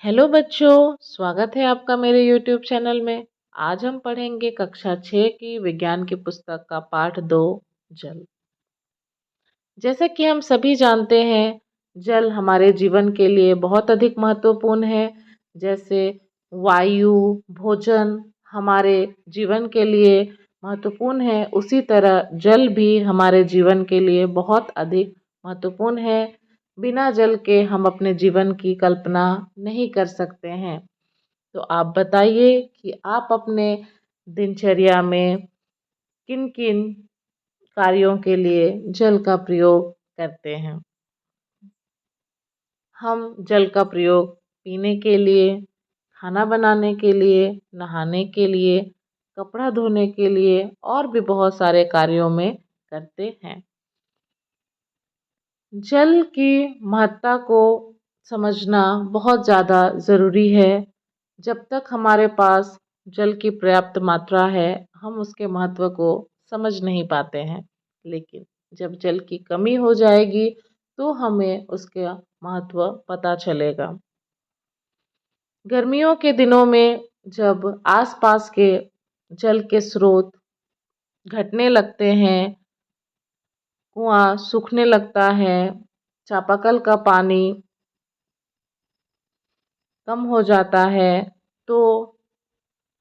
Hello बच्चों, स्वागत है आपका मेरे YouTube चैनल में। आज हम पढ़ेंगे कक्षा 6 की विज्ञान की पुस्तक का पाठ 2 जल। जैसा कि हम सभी जानते हैं, जल हमारे जीवन के लिए बहुत अधिक महत्वपूर्ण है। जैसे वायु, भोजन हमारे जीवन के लिए महत्वपूर्ण है, उसी तरह जल भी हमारे जीवन के लिए बहुत अधिक महत्वपूर्ण है। बिना जल के हम अपने जीवन की कल्पना नहीं कर सकते हैं। तो आप बताइए कि आप अपने दिनचर्या में किन किन कार्यों के लिए जल का प्रयोग करते हैं। हम जल का प्रयोग पीने के लिए, खाना बनाने के लिए, नहाने के लिए, कपड़ा धोने के लिए और भी बहुत सारे कार्यों में करते हैं। जल की महत्ता को समझना बहुत ज़्यादा ज़रूरी है। जब तक हमारे पास जल की पर्याप्त मात्रा है, हम उसके महत्व को समझ नहीं पाते हैं। लेकिन जब जल की कमी हो जाएगी तो हमें उसका महत्व पता चलेगा। गर्मियों के दिनों में जब आसपास के जल के स्रोत घटने लगते हैं, कुआं सूखने लगता है, चापाकल का पानी कम हो जाता है, तो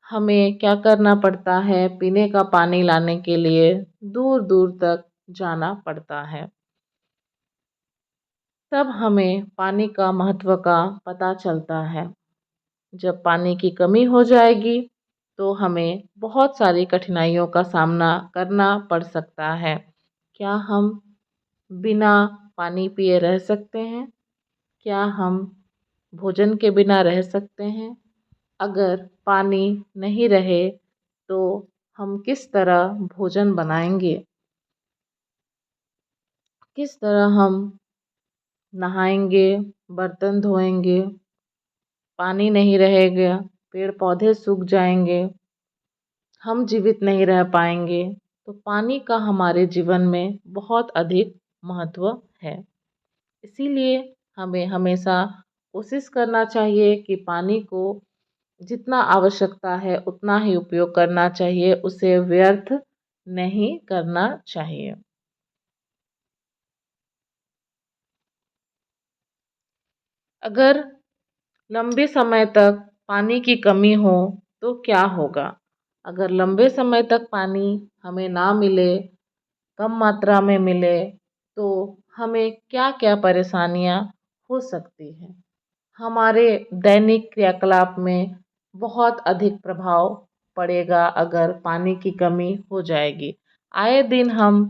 हमें क्या करना पड़ता है? पीने का पानी लाने के लिए दूर दूर तक जाना पड़ता है। तब हमें पानी का महत्व का पता चलता है। जब पानी की कमी हो जाएगी तो हमें बहुत सारी कठिनाइयों का सामना करना पड़ सकता है। क्या हम बिना पानी पिए रह सकते हैं? क्या हम भोजन के बिना रह सकते हैं? अगर पानी नहीं रहे तो हम किस तरह भोजन बनाएंगे? किस तरह हम नहाएंगे, बर्तन धोएंगे? पानी नहीं रहेगा, पेड़ पौधे सूख जाएंगे, हम जीवित नहीं रह पाएंगे। तो पानी का हमारे जीवन में बहुत अधिक महत्व है। इसीलिए हमें हमेशा कोशिश करना चाहिए कि पानी को जितना आवश्यकता है उतना ही उपयोग करना चाहिए, उसे व्यर्थ नहीं करना चाहिए। अगर लंबे समय तक पानी की कमी हो तो क्या होगा? अगर लंबे समय तक पानी हमें ना मिले, कम मात्रा में मिले, तो हमें क्या क्या परेशानियां हो सकती हैं? हमारे दैनिक क्रियाकलाप में बहुत अधिक प्रभाव पड़ेगा अगर पानी की कमी हो जाएगी। आए दिन हम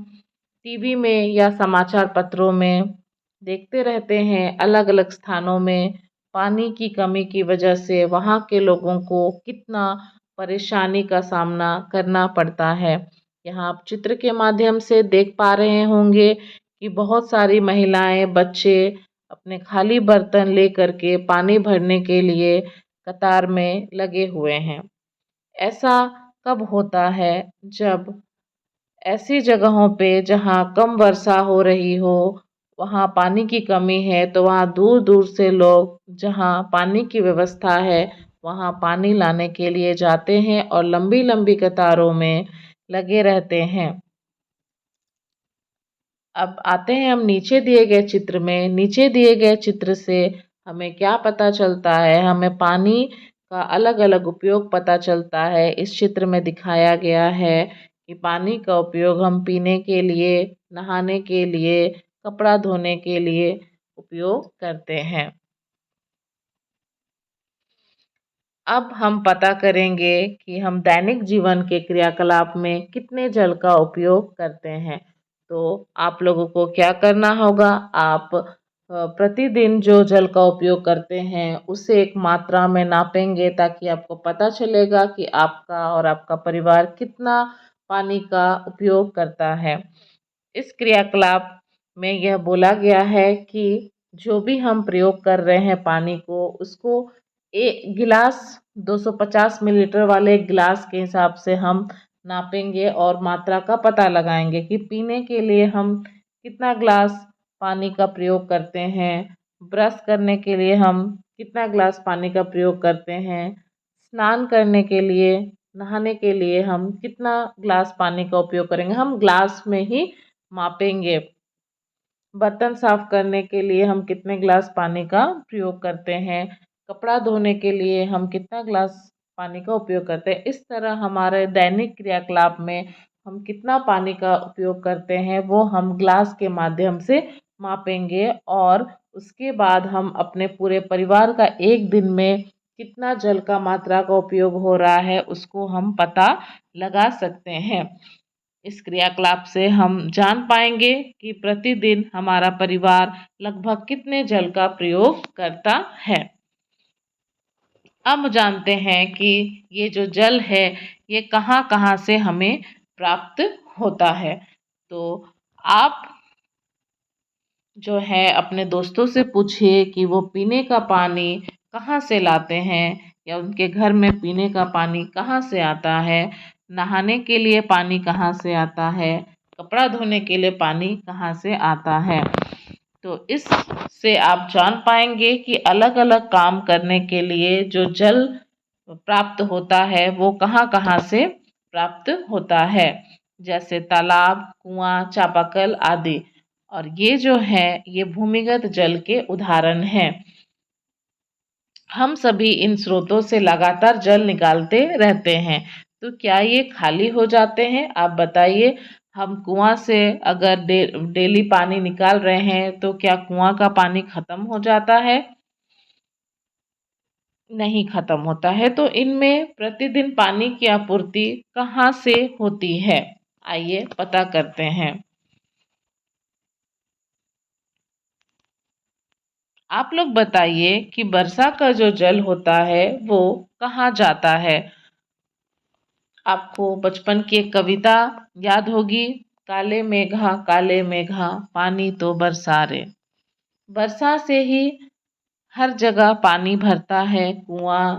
टीवी में या समाचार पत्रों में देखते रहते हैं, अलग अलग स्थानों में पानी की कमी की वजह से वहाँ के लोगों को कितना परेशानी का सामना करना पड़ता है। यहाँ आप चित्र के माध्यम से देख पा रहे होंगे कि बहुत सारी महिलाएं, बच्चे अपने खाली बर्तन लेकर के पानी भरने के लिए कतार में लगे हुए हैं। ऐसा कब होता है? जब ऐसी जगहों पे जहाँ कम वर्षा हो रही हो, वहाँ पानी की कमी है, तो वहाँ दूर दूर से लोग जहाँ पानी की व्यवस्था है वहाँ पानी लाने के लिए जाते हैं और लंबी लंबी कतारों में लगे रहते हैं। अब आते हैं हम नीचे दिए गए चित्र में। नीचे दिए गए चित्र से हमें क्या पता चलता है? हमें पानी का अलग अलग उपयोग पता चलता है। इस चित्र में दिखाया गया है कि पानी का उपयोग हम पीने के लिए, नहाने के लिए, कपड़ा धोने के लिए उपयोग करते हैं। अब हम पता करेंगे कि हम दैनिक जीवन के क्रियाकलाप में कितने जल का उपयोग करते हैं। तो आप लोगों को क्या करना होगा? आप प्रतिदिन जो जल का उपयोग करते हैं उसे एक मात्रा में नापेंगे, ताकि आपको पता चलेगा कि आपका और आपका परिवार कितना पानी का उपयोग करता है। इस क्रियाकलाप में यह बोला गया है कि जो भी हम प्रयोग कर रहे हैं पानी को, उसको एक गिलास 250 मिलीलीटर वाले गिलास के हिसाब से हम नापेंगे और मात्रा का पता लगाएंगे कि पीने के लिए हम कितना गिलास पानी का प्रयोग करते हैं, ब्रश करने के लिए हम कितना ग्लास पानी का प्रयोग करते हैं। स्नान करने के लिए, नहाने के लिए हम कितना ग्लास पानी का उपयोग करेंगे, हम ग्लास में ही मापेंगे। बर्तन साफ करने के लिए हम कितने ग्लास पानी का प्रयोग करते हैं। कपड़ा धोने के लिए हम कितना ग्लास पानी का उपयोग करते हैं। इस तरह हमारे दैनिक क्रियाकलाप में हम कितना पानी का उपयोग करते हैं वो हम ग्लास के माध्यम से मापेंगे, और उसके बाद हम अपने पूरे परिवार का एक दिन में कितना जल का मात्रा का उपयोग हो रहा है उसको हम पता लगा सकते हैं। इस क्रियाकलाप से हम जान पाएंगे कि प्रतिदिन हमारा परिवार लगभग कितने जल का प्रयोग करता है। अब जानते हैं कि ये जो जल है ये कहाँ कहाँ से हमें प्राप्त होता है। तो आप जो है अपने दोस्तों से पूछिए कि वो पीने का पानी कहाँ से लाते हैं, या उनके घर में पीने का पानी कहाँ से आता है, नहाने के लिए पानी कहाँ से आता है, कपड़ा धोने के लिए पानी कहाँ से आता है। तो इससे आप जान पाएंगे कि अलग अलग काम करने के लिए जो जल प्राप्त होता है वो कहाँ कहाँ से प्राप्त होता है, जैसे तालाब, कुआं, चापाकल आदि। और ये जो है ये भूमिगत जल के उदाहरण हैं। हम सभी इन स्रोतों से लगातार जल निकालते रहते हैं, तो क्या ये खाली हो जाते हैं? आप बताइए। हम कुआं से अगर डेली पानी निकाल रहे हैं तो क्या कुआं का पानी खत्म हो जाता है? नहीं खत्म होता है। तो इनमें प्रतिदिन पानी की आपूर्ति कहाँ से होती है? आइए पता करते हैं। आप लोग बताइए कि वर्षा का जो जल होता है वो कहाँ जाता है? आपको बचपन की एक कविता याद होगी, काले मेघा पानी तो बरसा रे। वर्षा से ही हर जगह पानी भरता है, कुआं,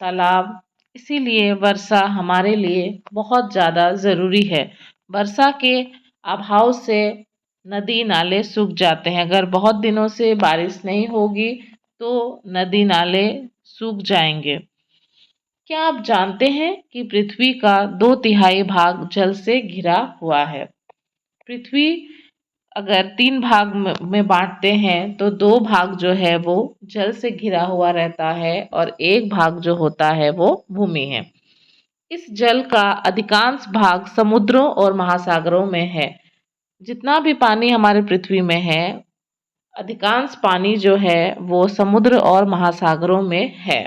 तालाब। इसीलिए वर्षा हमारे लिए बहुत ज़्यादा ज़रूरी है। वर्षा के अभाव से नदी नाले सूख जाते हैं। अगर बहुत दिनों से बारिश नहीं होगी तो नदी नाले सूख जाएंगे। क्या आप जानते हैं कि पृथ्वी का 2/3 भाग जल से घिरा हुआ है? पृथ्वी अगर 3 भाग में बांटते हैं तो 2 भाग जो है वो जल से घिरा हुआ रहता है और 1 भाग जो होता है वो भूमि है। इस जल का अधिकांश भाग समुद्रों और महासागरों में है। जितना भी पानी हमारे पृथ्वी में है, अधिकांश पानी जो है वो समुद्र और महासागरों में है।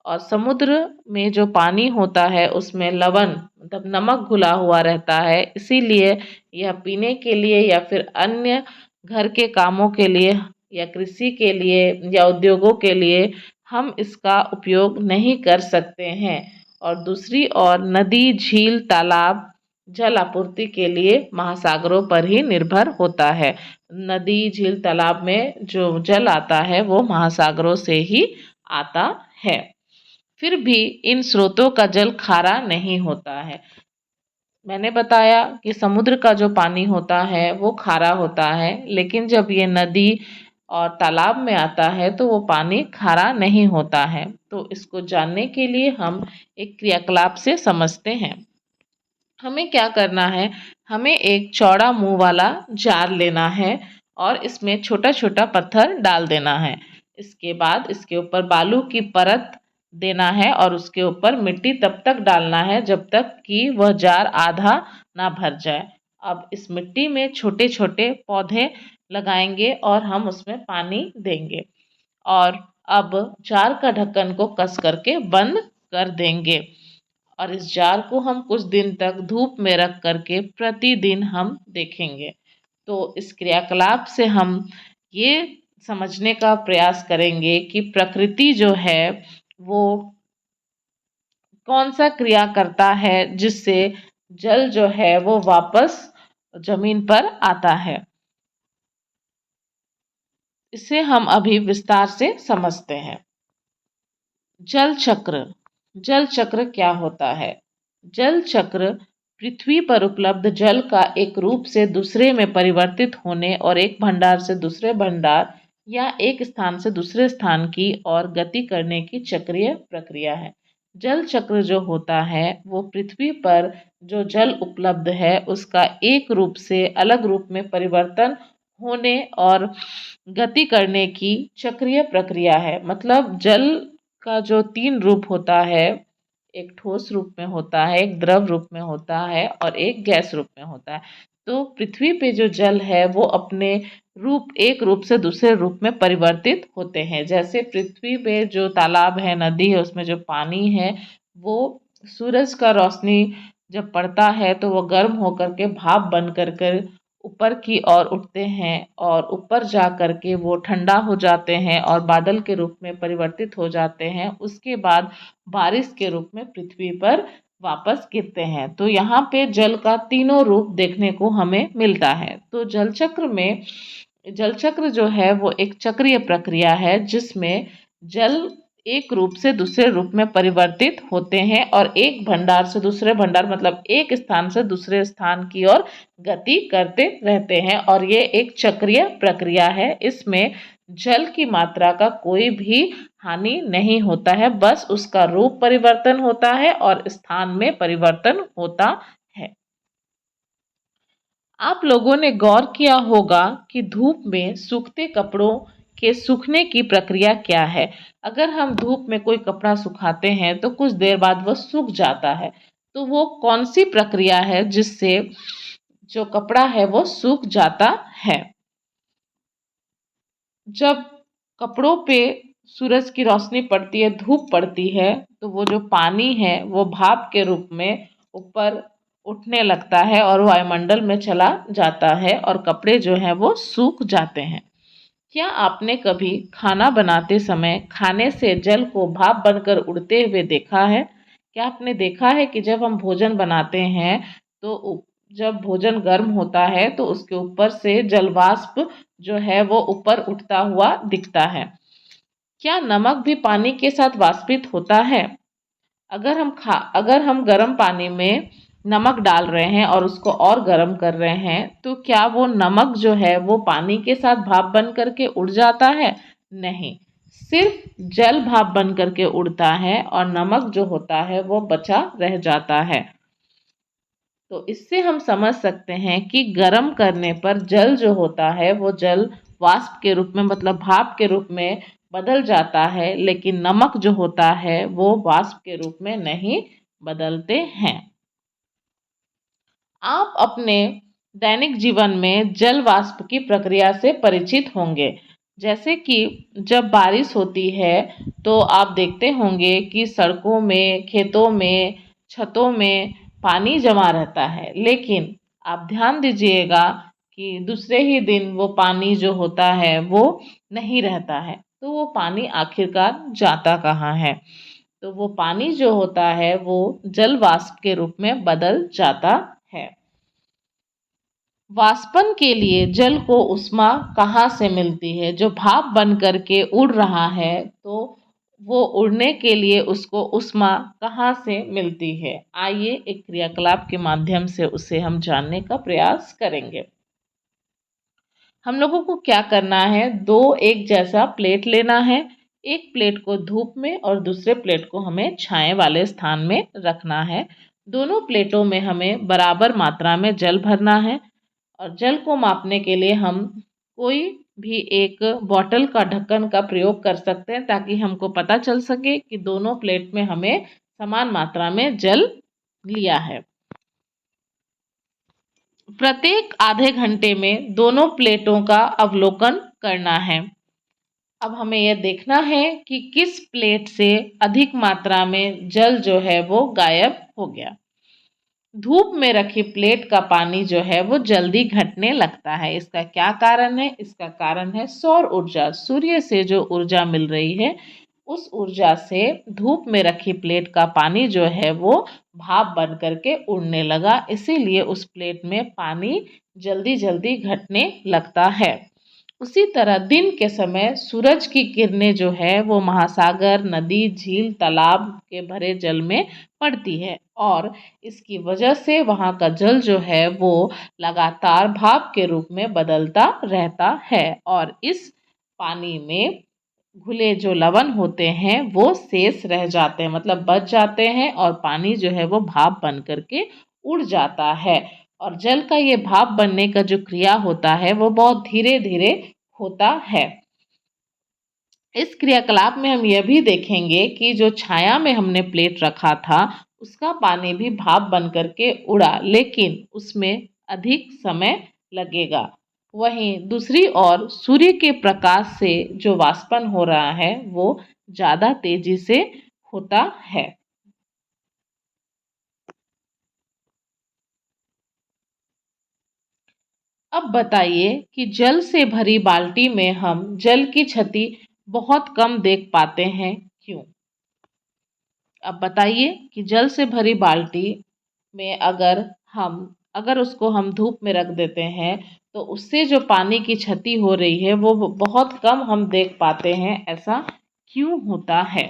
और समुद्र में जो पानी होता है उसमें लवण मतलब नमक घुला हुआ रहता है, इसीलिए यह पीने के लिए या फिर अन्य घर के कामों के लिए या कृषि के लिए या उद्योगों के लिए हम इसका उपयोग नहीं कर सकते हैं। और दूसरी ओर नदी, झील, तालाब जल आपूर्ति के लिए महासागरों पर ही निर्भर होता है। नदी, झील, तालाब में जो जल आता है वो महासागरों से ही आता है। फिर भी इन स्रोतों का जल खारा नहीं होता है। मैंने बताया कि समुद्र का जो पानी होता है वो खारा होता है, लेकिन जब ये नदी और तालाब में आता है तो वो पानी खारा नहीं होता है। तो इसको जानने के लिए हम एक क्रियाकलाप से समझते हैं। हमें क्या करना है, हमें एक चौड़ा मुंह वाला जार लेना है और इसमें छोटा छोटा पत्थर डाल देना है। इसके बाद इसके ऊपर बालू की परत देना है और उसके ऊपर मिट्टी तब तक डालना है जब तक कि वह जार आधा ना भर जाए। अब इस मिट्टी में छोटे छोटे पौधे लगाएंगे और हम उसमें पानी देंगे, और अब जार का ढक्कन को कस करके बंद कर देंगे। और इस जार को हम कुछ दिन तक धूप में रख करके प्रतिदिन हम देखेंगे। तो इस क्रियाकलाप से हम ये समझने का प्रयास करेंगे कि प्रकृति जो है वो कौन सा क्रिया करता है जिससे जल जो है वो वापस जमीन पर आता है। इसे हम अभी विस्तार से समझते हैं। जल चक्र। जल चक्र क्या होता है? जल चक्र पृथ्वी पर उपलब्ध जल का एक रूप से दूसरे में परिवर्तित होने और एक भंडार से दूसरे भंडार या एक स्थान से दूसरे स्थान की ओर गति करने की चक्रीय प्रक्रिया है। जल चक्र जो होता है वो पृथ्वी पर जो जल उपलब्ध है उसका एक रूप से अलग रूप में परिवर्तन होने और गति करने की चक्रीय प्रक्रिया है। मतलब जल का जो तीन रूप होता है, एक ठोस रूप में होता है, एक द्रव रूप में होता है और एक गैस रूप में होता है। तो पृथ्वी पे जो जल है वो अपने एक रूप से दूसरे रूप में परिवर्तित होते हैं। जैसे पृथ्वी पे जो तालाब है, नदी है, उसमें जो पानी है वो सूरज का रोशनी जब पड़ता है तो वो गर्म होकर के भाप बन कर ऊपर की ओर उठते हैं और ऊपर जा कर के वो ठंडा हो जाते हैं और बादल के रूप में परिवर्तित हो जाते हैं। उसके बाद बारिश के रूप में पृथ्वी पर वापस गिरते हैं। तो यहाँ पे जल का तीनों रूप देखने को हमें मिलता है। तो जल चक्र जो है वो एक चक्रीय प्रक्रिया है जिसमें जल एक रूप से दूसरे रूप में परिवर्तित होते हैं और एक भंडार से दूसरे भंडार मतलब एक स्थान से दूसरे स्थान की ओर गति करते रहते हैं और ये एक चक्रीय प्रक्रिया है। इसमें जल की मात्रा का कोई भी हानि नहीं होता है, बस उसका रूप परिवर्तन होता है और स्थान में परिवर्तन होता है। आप लोगों ने गौर किया होगा कि धूप में सूखते कपड़ों के सूखने की प्रक्रिया क्या है। अगर हम धूप में कोई कपड़ा सुखाते हैं तो कुछ देर बाद वह सूख जाता है। तो वो कौन सी प्रक्रिया है जिससे जो कपड़ा है वो सूख जाता है? जब कपड़ों पे सूरज की रोशनी पड़ती है, धूप पड़ती है, तो वो जो पानी है वो भाप के रूप में ऊपर उठने लगता है और वायुमंडल में चला जाता है और कपड़े जो हैं वो सूख जाते हैं। क्या आपने कभी खाना बनाते समय खाने से जल को भाप बनकर उड़ते हुए देखा है? क्या आपने देखा है कि जब हम भोजन बनाते हैं तो जब भोजन गर्म होता है तो उसके ऊपर से जल वाष्प जो है वो ऊपर उठता हुआ दिखता है। क्या नमक भी पानी के साथ वाष्पित होता है? अगर हम गर्म पानी में नमक डाल रहे हैं और उसको और गर्म कर रहे हैं तो क्या वो नमक जो है वो पानी के साथ भाप बन करके उड़ जाता है? नहीं, सिर्फ जल भाप बन करके उड़ता है और नमक जो होता है वो बचा रह जाता है। तो इससे हम समझ सकते हैं कि गर्म करने पर जल जो होता है वो जल वाष्प के रूप में मतलब भाप के रूप में बदल जाता है, लेकिन नमक जो होता है वो वाष्प के रूप में नहीं बदलते हैं। आप अपने दैनिक जीवन में जल वाष्प की प्रक्रिया से परिचित होंगे। जैसे कि जब बारिश होती है तो आप देखते होंगे कि सड़कों में, खेतों में, छतों में पानी जमा रहता है, लेकिन आप ध्यान दीजिएगा कि दूसरे ही दिन वो पानी जो होता है वो नहीं रहता है। तो वो पानी आखिरकार जाता कहाँ है? तो वो पानी जो होता है वो जल वाष्प के रूप में बदल जाता है। वाष्पन के लिए जल को ऊष्मा कहाँ से मिलती है? जो भाप बन करके उड़ रहा है तो वो उड़ने के लिए उसको ऊष्मा कहाँ से मिलती है? आइए एक क्रियाकलाप के माध्यम से उसे हम जानने का प्रयास करेंगे। हम लोगों को क्या करना है, दो एक जैसा प्लेट लेना है। एक प्लेट को धूप में और दूसरे प्लेट को हमें छाया वाले स्थान में रखना है। दोनों प्लेटों में हमें बराबर मात्रा में जल भरना है और जल को मापने के लिए हम कोई भी एक बॉटल का ढक्कन का प्रयोग कर सकते हैं ताकि हमको पता चल सके कि दोनों प्लेट में हमें समान मात्रा में जल लिया है। प्रत्येक आधे घंटे में दोनों प्लेटों का अवलोकन करना है। अब हमें यह देखना है कि किस प्लेट से अधिक मात्रा में जल जो है वो गायब हो गया। धूप में रखी प्लेट का पानी जो है वो जल्दी घटने लगता है। इसका क्या कारण है? इसका कारण है सौर ऊर्जा। सूर्य से जो ऊर्जा मिल रही है उस ऊर्जा से धूप में रखी प्लेट का पानी जो है वो भाप बन करके उड़ने लगा, इसीलिए उस प्लेट में पानी जल्दी जल्दी घटने लगता है। उसी तरह दिन के समय सूरज की किरणें जो है वो महासागर, नदी, झील, तालाब के भरे जल में पड़ती है और इसकी वजह से वहाँ का जल जो है वो लगातार भाप के रूप में बदलता रहता है और इस पानी में घुले जो लवण होते हैं वो शेष रह जाते हैं, मतलब बच जाते हैं, और पानी जो है वो भाप बन करके उड़ जाता है। और जल का ये भाप बनने का जो क्रिया होता है वो बहुत धीरे धीरे होता है। इस क्रियाकलाप में हम यह भी देखेंगे कि जो छाया में हमने प्लेट रखा था उसका पानी भी भाप बन करके उड़ा, लेकिन उसमें अधिक समय लगेगा। वहीं दूसरी ओर सूर्य के प्रकाश से जो वाष्पन हो रहा है वो ज़्यादा तेजी से होता है। अब बताइए कि जल से भरी बाल्टी में हम जल की छति बहुत कम देख पाते हैं, क्यों? अब बताइए कि जल से भरी बाल्टी में अगर उसको हम धूप में रख देते हैं तो उससे जो पानी की क्षति हो रही है वो बहुत कम हम देख पाते हैं, ऐसा क्यों होता है?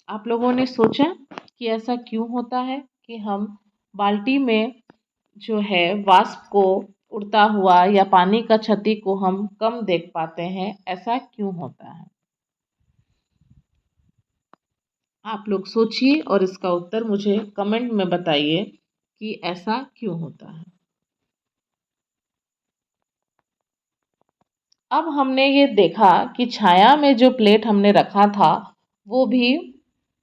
आप लोगों ने सोचा कि ऐसा क्यों होता है कि हम बाल्टी में जो है वाष्प को उड़ता हुआ या पानी का क्षति को हम कम देख पाते हैं, ऐसा क्यों होता है? आप लोग सोचिए और इसका उत्तर मुझे कमेंट में बताइए कि ऐसा क्यों होता है। अब हमने ये देखा कि छाया में जो प्लेट हमने रखा था वो भी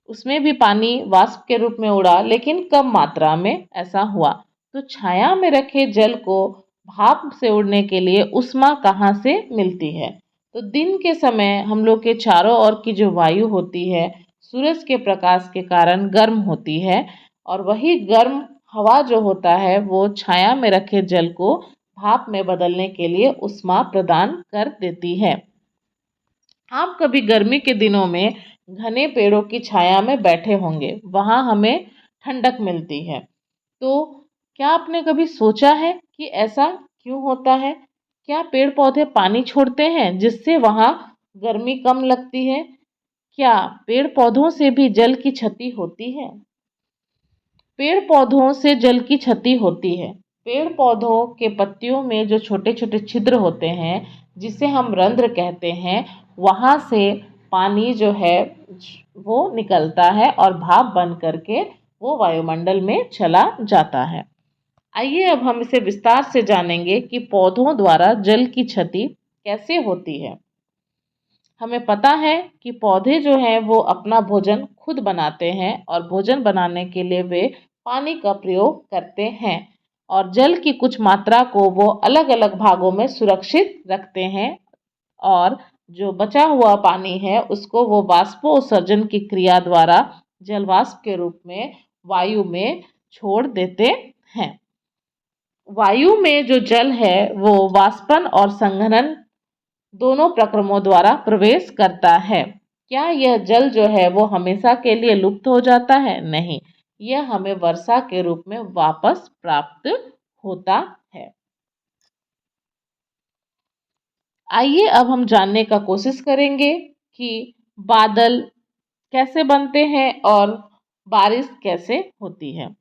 उसमें भी पानी वाष्प के रूप में उड़ा, लेकिन कम मात्रा में ऐसा हुआ। तो छाया में रखे जल को भाप से उड़ने के लिए ऊष्मा कहाँ से मिलती है? तो दिन के समय हम लोग के चारों ओर की जो वायु होती है सूरज के प्रकाश के कारण गर्म होती है, और वही गर्म हवा जो होता है वो छाया में रखे जल को भाप में बदलने के लिए ऊष्मा प्रदान कर देती है। आप कभी गर्मी के दिनों में घने पेड़ों की छाया में बैठे होंगे, वहां हमें ठंडक मिलती है। तो क्या आपने कभी सोचा है कि ऐसा क्यों होता है? क्या पेड़ पौधे पानी छोड़ते हैं जिससे वहां गर्मी कम लगती है? क्या पेड़ पौधों से भी जल की क्षति होती है? पेड़ पौधों से जल की क्षति होती है। पेड़ पौधों के पत्तियों में जो छोटे छोटे छिद्र होते हैं जिसे हम रंध्र कहते हैं, वहाँ से पानी जो है वो निकलता है और भाप बन करके वो वायुमंडल में चला जाता है। आइए अब हम इसे विस्तार से जानेंगे कि पौधों द्वारा जल की क्षति कैसे होती है। हमें पता है कि पौधे जो हैं वो अपना भोजन खुद बनाते हैं, और भोजन बनाने के लिए वे पानी का प्रयोग करते हैं, और जल की कुछ मात्रा को वो अलग अलग भागों में सुरक्षित रखते हैं, और जो बचा हुआ पानी है उसको वो वाष्पोत्सर्जन की क्रिया द्वारा जल वाष्प के रूप में वायु में छोड़ देते हैं। वायु में जो जल है वो वाष्पन और संघनन दोनों प्रक्रमों द्वारा प्रवेश करता है। क्या यह जल जो है वो हमेशा के लिए लुप्त हो जाता है? नहीं, यह हमें वर्षा के रूप में वापस प्राप्त होता है। आइए अब हम जानने का कोशिश करेंगे कि बादल कैसे बनते हैं और बारिश कैसे होती है।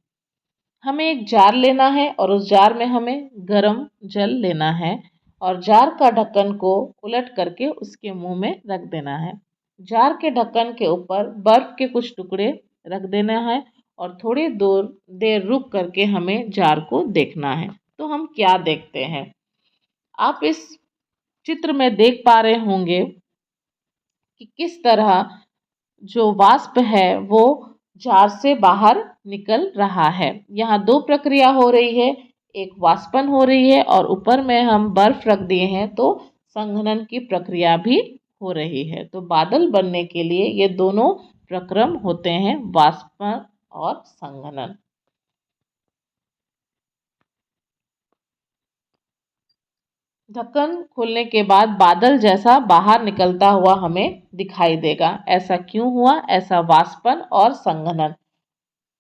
हमें एक जार लेना है और उस जार में हमें गर्म जल लेना है, और जार का ढक्कन को उलट करके उसके मुंह में रख देना है। जार के ढक्कन के ऊपर बर्फ के कुछ टुकड़े रख देना है, और थोड़ी दूर देर रुक करके हमें जार को देखना है। तो हम क्या देखते हैं? आप इस चित्र में देख पा रहे होंगे कि किस तरह जो वाष्प है वो जार से बाहर निकल रहा है। यहाँ दो प्रक्रिया हो रही है, एक वाष्पन हो रही है और ऊपर में हम बर्फ रख दिए हैं तो संघनन की प्रक्रिया भी हो रही है। तो बादल बनने के लिए ये दोनों प्रक्रम होते हैं, वाष्पन और संघनन। ढक्कन खोलने के बाद बादल जैसा बाहर निकलता हुआ हमें दिखाई देगा। ऐसा क्यों हुआ? ऐसा वाष्पन और संघनन।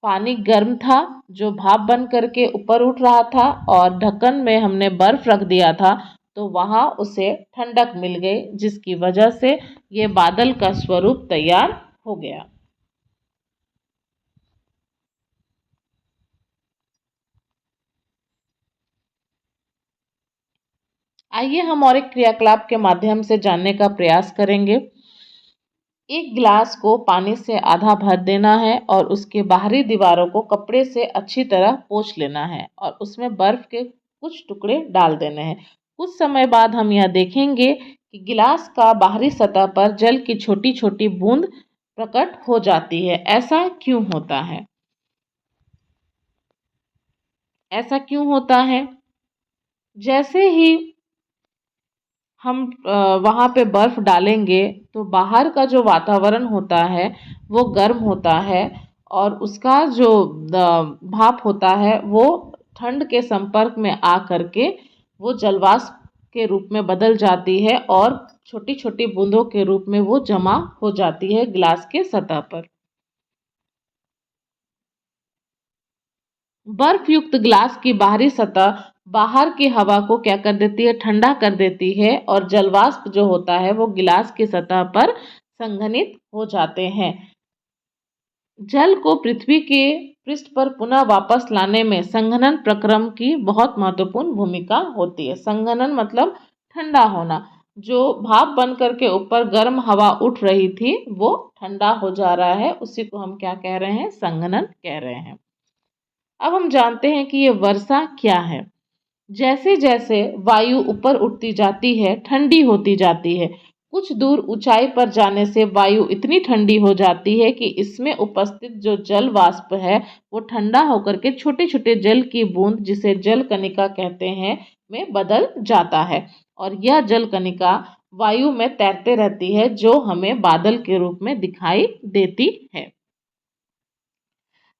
पानी गर्म था जो भाप बन करके ऊपर उठ रहा था, और ढक्कन में हमने बर्फ रख दिया था तो वहाँ उसे ठंडक मिल गई, जिसकी वजह से ये बादल का स्वरूप तैयार हो गया। आइए हम और एक क्रियाकलाप के माध्यम से जानने का प्रयास करेंगे। एक गिलास को पानी से आधा भर देना है और उसके बाहरी दीवारों को कपड़े से अच्छी तरह पोंछ लेना है और उसमें बर्फ के कुछ टुकड़े डाल देने हैं। कुछ समय बाद हम यह देखेंगे कि गिलास का बाहरी सतह पर जल की छोटी छोटी बूंद प्रकट हो जाती है। ऐसा क्यों होता है? जैसे ही हम वहाँ पे बर्फ डालेंगे तो बाहर का जो वातावरण होता है वो गर्म होता है और उसका जो भाप होता है वो ठंड के संपर्क में आ करके वो जलवाष्प के रूप में बदल जाती है और छोटी छोटी बूंदों के रूप में वो जमा हो जाती है गिलास के सतह पर। बर्फ युक्त ग्लास की बाहरी सतह बाहर की हवा को क्या कर देती है? ठंडा कर देती है और जलवाष्प जो होता है वो गिलास की सतह पर संघनित हो जाते हैं। जल को पृथ्वी के पृष्ठ पर पुनः वापस लाने में संघनन प्रक्रम की बहुत महत्वपूर्ण भूमिका होती है। संघनन मतलब ठंडा होना। जो भाप बन करके ऊपर गर्म हवा उठ रही थी वो ठंडा हो जा रहा है, उसी को हम क्या कह रहे हैं? संघनन कह रहे हैं। अब हम जानते हैं कि ये वर्षा क्या है। जैसे जैसे वायु ऊपर उठती जाती है ठंडी होती जाती है। कुछ दूर ऊंचाई पर जाने से वायु इतनी ठंडी हो जाती है कि इसमें उपस्थित जो जल वाष्प है वो ठंडा होकर के छोटे छोटे जल की बूंद, जिसे जल कणिका कहते हैं, में बदल जाता है और यह जल कणिका वायु में तैरते रहती है जो हमें बादल के रूप में दिखाई देती है।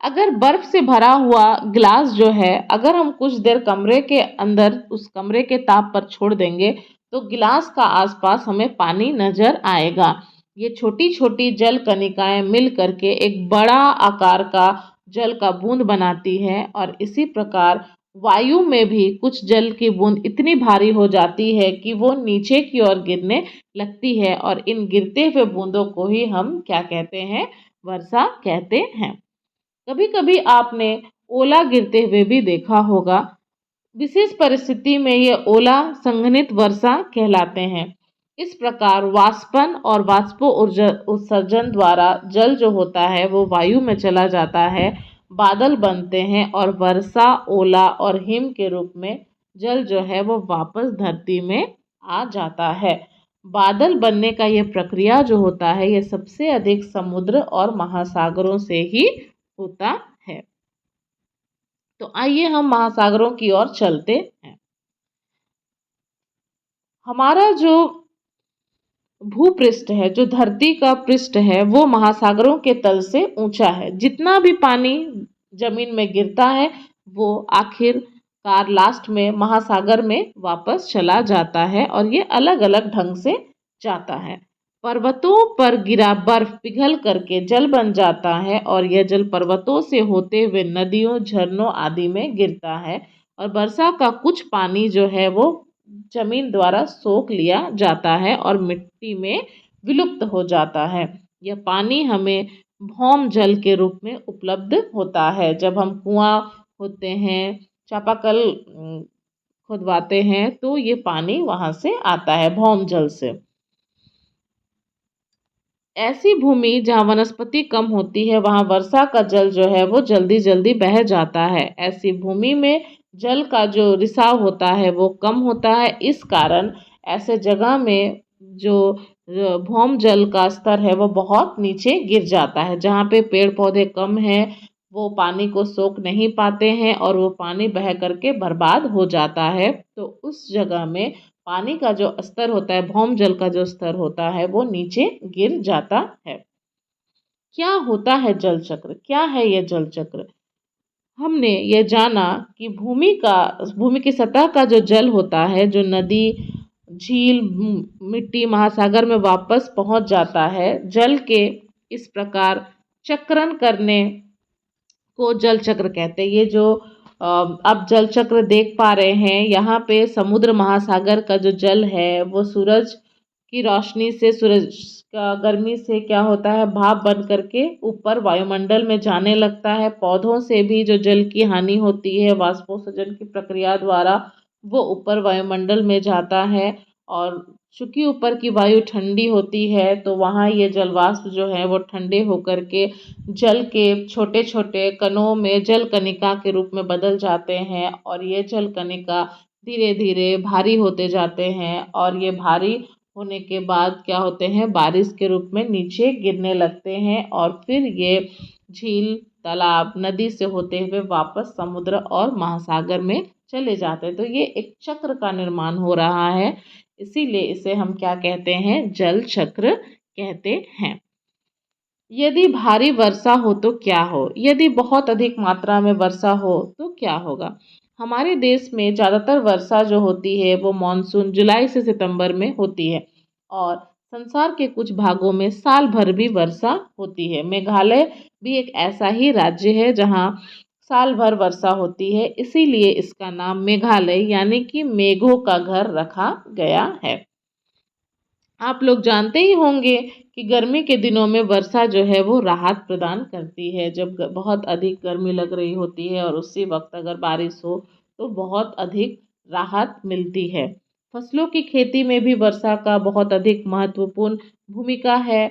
अगर बर्फ से भरा हुआ गिलास जो है, अगर हम कुछ देर कमरे के अंदर उस कमरे के ताप पर छोड़ देंगे तो गिलास का आसपास हमें पानी नजर आएगा। ये छोटी छोटी जल कणिकाएं मिल करके एक बड़ा आकार का जल का बूंद बनाती है और इसी प्रकार वायु में भी कुछ जल की बूंद इतनी भारी हो जाती है कि वो नीचे की ओर गिरने लगती है और इन गिरते हुए बूंदों को ही हम क्या कहते हैं? वर्षा कहते हैं। कभी कभी आपने ओला गिरते हुए भी देखा होगा। विशेष परिस्थिति में ये ओला संघनित वर्षा कहलाते हैं। इस प्रकार वाष्पन और वाष्पो उत्सर्जन द्वारा जल जो होता है वो वायु में चला जाता है, बादल बनते हैं और वर्षा, ओला और हिम के रूप में जल जो है वो वापस धरती में आ जाता है। बादल बनने का ये प्रक्रिया जो होता है ये सबसे अधिक समुद्र और महासागरों से ही होता है। तो आइए हम महासागरों की ओर चलते हैं। हमारा जो भूपृष्ठ है, जो धरती का पृष्ठ है, वो महासागरों के तल से ऊंचा है। जितना भी पानी जमीन में गिरता है वो आखिरकार लास्ट में महासागर में वापस चला जाता है और ये अलग अलग ढंग से जाता है। पर्वतों पर गिरा बर्फ पिघल करके जल बन जाता है और यह जल पर्वतों से होते हुए नदियों, झरनों आदि में गिरता है और वर्षा का कुछ पानी जो है वो जमीन द्वारा सोख लिया जाता है और मिट्टी में विलुप्त हो जाता है। यह पानी हमें भौम जल के रूप में उपलब्ध होता है। जब हम कुआं होते हैं, चापाकल खुदवाते हैं तो ये पानी वहां से आता है भौम जल से। ऐसी भूमि जहाँ वनस्पति कम होती है वहाँ वर्षा का जल जो है वो जल्दी जल्दी बह जाता है। ऐसी भूमि में जल का जो रिसाव होता है वो कम होता है। इस कारण ऐसे जगह में जो भौम जल का स्तर है वो बहुत नीचे गिर जाता है। जहाँ पे पेड़ पौधे कम हैं वो पानी को सोख नहीं पाते हैं और वो पानी बह करके बर्बाद हो जाता है। तो उस जगह में पानी का जो स्तर होता है, भौम जल का जो स्तर होता है वो नीचे गिर जाता है। क्या होता है जल चक्र? क्या है यह जल चक्र? हमने ये जाना कि भूमि की सतह का जो जल होता है, जो नदी, झील, मिट्टी, महासागर में वापस पहुंच जाता है। जल के इस प्रकार चक्रण करने को जल चक्र कहते हैं। ये जो अब जल चक्र देख पा रहे हैं, यहाँ पे समुद्र महासागर का जो जल है वो सूरज की रोशनी से, सूरज का गर्मी से क्या होता है, भाप बन करके ऊपर वायुमंडल में जाने लगता है। पौधों से भी जो जल की हानि होती है वाष्पोत्सर्जन की प्रक्रिया द्वारा वो ऊपर वायुमंडल में जाता है और चूंकि ऊपर की वायु ठंडी होती है तो वहाँ ये जलवाष्प जो है वो ठंडे होकर के जल के छोटे छोटे कणों में जल कणिका के रूप में बदल जाते हैं और ये जल कणिका धीरे धीरे भारी होते जाते हैं और ये भारी होने के बाद क्या होते हैं, बारिश के रूप में नीचे गिरने लगते हैं और फिर ये झील, तालाब, नदी से होते हुए वापस समुद्र और महासागर में चले जाते हैं। तो ये एक चक्र का निर्माण हो रहा है, इसीलिए इसे हम क्या कहते हैं, जल चक्र कहते हैं। यदि भारी वर्षा हो तो क्या हो? यदि बहुत अधिक मात्रा में वर्षा हो तो क्या होगा? हमारे देश में ज़्यादातर वर्षा जो होती है वो मानसून जुलाई से सितंबर में होती है और संसार के कुछ भागों में साल भर भी वर्षा होती है। मेघालय भी एक ऐसा ही राज्य है जहाँ साल भर वर्षा होती है, इसीलिए इसका नाम मेघालय यानी कि मेघों का घर रखा गया है। आप लोग जानते ही होंगे कि गर्मी के दिनों में वर्षा जो है वो राहत प्रदान करती है। जब बहुत अधिक गर्मी लग रही होती है और उसी वक्त अगर बारिश हो तो बहुत अधिक राहत मिलती है। फसलों की खेती में भी वर्षा का बहुत अधिक महत्वपूर्ण भूमिका है,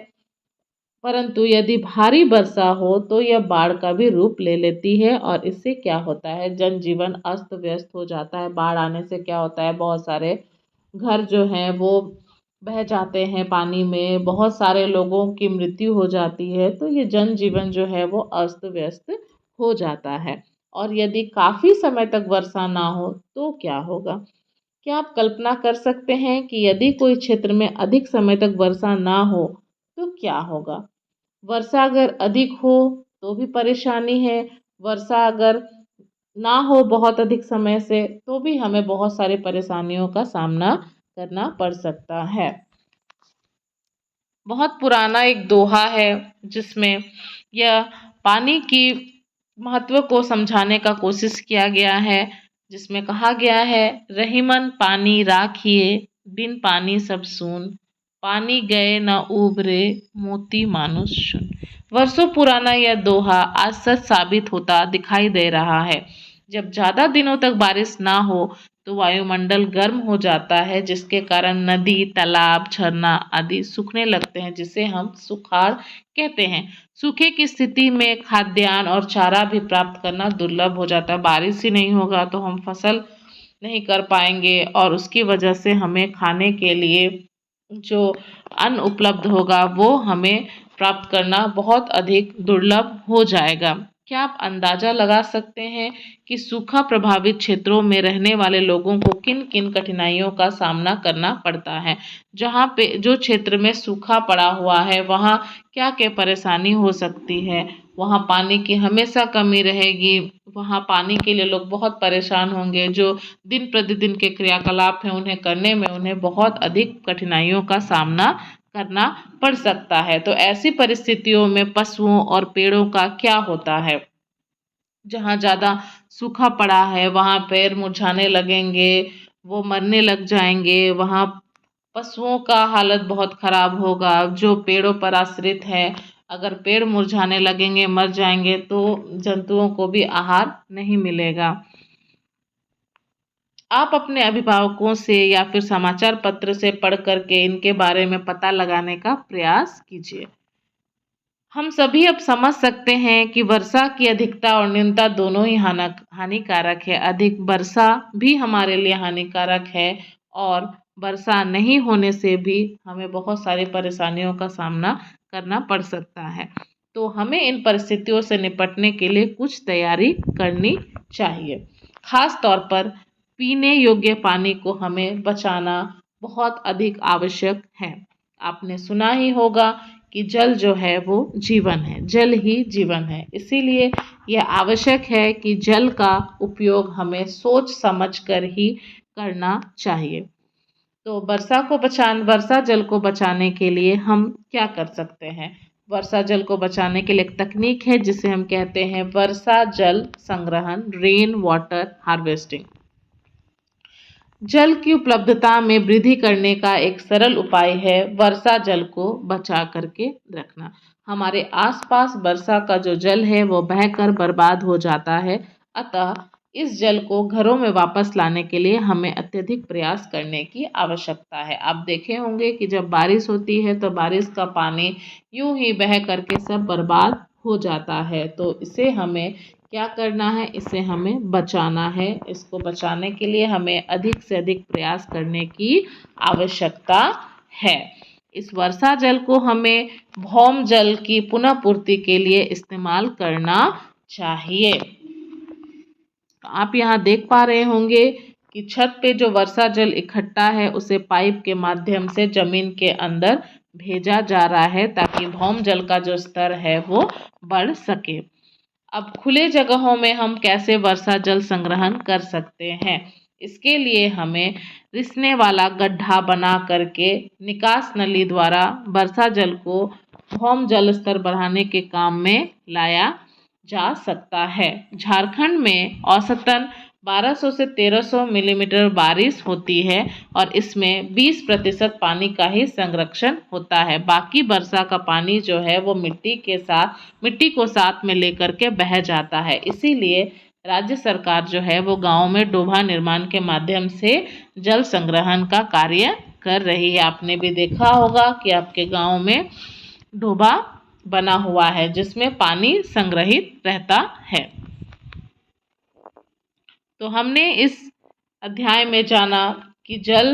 परंतु यदि भारी वर्षा हो तो यह बाढ़ का भी रूप ले लेती है और इससे क्या होता है, जनजीवन अस्त व्यस्त हो जाता है। बाढ़ आने से क्या होता है, बहुत सारे घर जो हैं वो बह जाते हैं पानी में, बहुत सारे लोगों की मृत्यु हो जाती है। तो ये जनजीवन जो है वो अस्त व्यस्त हो जाता है। और यदि काफ़ी समय तक वर्षा ना हो तो क्या होगा? क्या आप कल्पना कर सकते हैं कि यदि कोई क्षेत्र में अधिक समय तक वर्षा ना हो तो क्या होगा? वर्षा अगर अधिक हो तो भी परेशानी है, वर्षा अगर ना हो बहुत अधिक समय से तो भी हमें बहुत सारी परेशानियों का सामना करना पड़ सकता है। बहुत पुराना एक दोहा है जिसमें यह पानी की महत्व को समझाने का कोशिश किया गया है, जिसमें कहा गया है, रहीमन पानी राखिए, बिन पानी सब सून, पानी गए न उबरे, मोती मानुष चुन। वर्षों पुराना यह दोहा आज सच साबित होता दिखाई दे रहा है। जब ज़्यादा दिनों तक बारिश ना हो तो वायुमंडल गर्म हो जाता है, जिसके कारण नदी, तालाब, झरना आदि सूखने लगते हैं, जिसे हम सुखाड़ कहते हैं। सूखे की स्थिति में खाद्यान्न और चारा भी प्राप्त करना दुर्लभ हो जाता है। बारिश ही नहीं होगा तो हम फसल नहीं कर पाएंगे और उसकी वजह से हमें खाने के लिए जो अन्न उपलब्ध होगा वो हमें प्राप्त करना बहुत अधिक दुर्लभ हो जाएगा। क्या आप अंदाजा लगा सकते हैं कि सूखा प्रभावित क्षेत्रों में रहने वाले लोगों को किन किन कठिनाइयों का सामना करना पड़ता है? जहाँ पे जो क्षेत्र में सूखा पड़ा हुआ है वहाँ क्या क्या परेशानी हो सकती है? वहाँ पानी की हमेशा कमी रहेगी, वहाँ पानी के लिए लोग बहुत परेशान होंगे। जो दिन प्रतिदिन के क्रियाकलाप हैं उन्हें करने में उन्हें बहुत अधिक कठिनाइयों का सामना करना पड़ सकता है। तो ऐसी परिस्थितियों में पशुओं और पेड़ों का क्या होता है? जहाँ ज़्यादा सूखा पड़ा है वहाँ पेड़ मुरझाने लगेंगे, वो मरने लग जाएंगे, वहाँ पशुओं का हालत बहुत खराब होगा। जो पेड़ों पर आश्रित है, अगर पेड़ मुरझाने लगेंगे, मर जाएंगे तो जंतुओं को भी आहार नहीं मिलेगा। आप अपने अभिभावकों से या फिर समाचार पत्र से पढ़ करके इनके बारे में पता लगाने का प्रयास कीजिए। हम सभी अब समझ सकते हैं कि वर्षा की अधिकता और न्यूनता दोनों ही हानिकारक है। अधिक वर्षा भी हमारे लिए हानिकारक है और वर्षा नहीं होने से भी हमें बहुत सारी परेशानियों का सामना करना पड़ सकता है। तो हमें इन परिस्थितियों से निपटने के लिए कुछ तैयारी करनी चाहिए। खास तौर पर पीने योग्य पानी को हमें बचाना बहुत अधिक आवश्यक है। आपने सुना ही होगा कि जल जो है वो जीवन है, जल ही जीवन है। इसीलिए यह आवश्यक है कि जल का उपयोग हमें सोच समझ कर ही करना चाहिए। तो वर्षा जल को बचाने के लिए हम क्या कर सकते हैं? वर्षा जल को बचाने के लिए एक तकनीक है जिसे हम कहते हैं वर्षा जल संग्रहण, रेन वाटर हार्वेस्टिंग। जल की उपलब्धता में वृद्धि करने का एक सरल उपाय है वर्षा जल को बचा करके रखना। हमारे आसपास वर्षा का जो जल है वो बहकर बर्बाद हो जाता है, अतः इस जल को घरों में वापस लाने के लिए हमें अत्यधिक प्रयास करने की आवश्यकता है। आप देखे होंगे कि जब बारिश होती है तो बारिश का पानी यूं ही बह करके सब बर्बाद हो जाता है। तो इसे हमें क्या करना है, इसे हमें बचाना है। इसको बचाने के लिए हमें अधिक से अधिक प्रयास करने की आवश्यकता है। इस वर्षा जल को हमें भौम जल की पुनः पूर्ति के लिए इस्तेमाल करना चाहिए। तो आप यहाँ देख पा रहे होंगे कि छत पे जो वर्षा जल इकट्ठा है उसे पाइप के माध्यम से जमीन के अंदर भेजा जा रहा है ताकि भौम जल का जो स्तर है वो बढ़ सके। अब खुले जगहों में हम कैसे वर्षा जल संग्रहण कर सकते हैं, इसके लिए हमें रिसने वाला गड्ढा बना करके निकास नली द्वारा वर्षा जल को भौम जल स्तर बढ़ाने के काम में लाया जा सकता है। झारखंड में औसतन 1200 से 1300 मिलीमीटर बारिश होती है और इसमें 20% पानी का ही संरक्षण होता है। बाकी वर्षा का पानी जो है वो मिट्टी को साथ में लेकर के बह जाता है। इसीलिए राज्य सरकार जो है वो गाँव में डोभा निर्माण के माध्यम से जल संग्रहण का कार्य कर रही है। आपने भी देखा होगा कि आपके गाँव में डोभा बना हुआ है जिसमें पानी संग्रहित रहता है। तो हमने इस अध्याय में जाना कि जल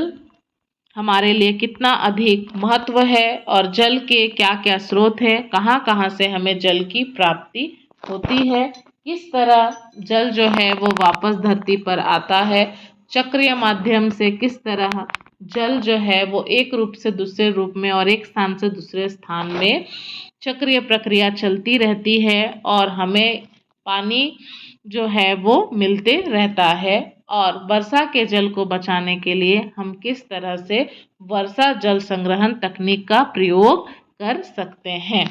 हमारे लिए कितना अधिक महत्व है और जल के क्या क्या स्रोत हैं, कहाँ कहाँ से हमें जल की प्राप्ति होती है, किस तरह जल जो है वो वापस धरती पर आता है, चक्रीय माध्यम से किस तरह जल जो है वो एक रूप से दूसरे रूप में और एक स्थान से दूसरे स्थान में चक्रीय प्रक्रिया चलती रहती है और हमें पानी जो है वो मिलते रहता है। और वर्षा के जल को बचाने के लिए हम किस तरह से वर्षा जल संग्रहण तकनीक का प्रयोग कर सकते हैं।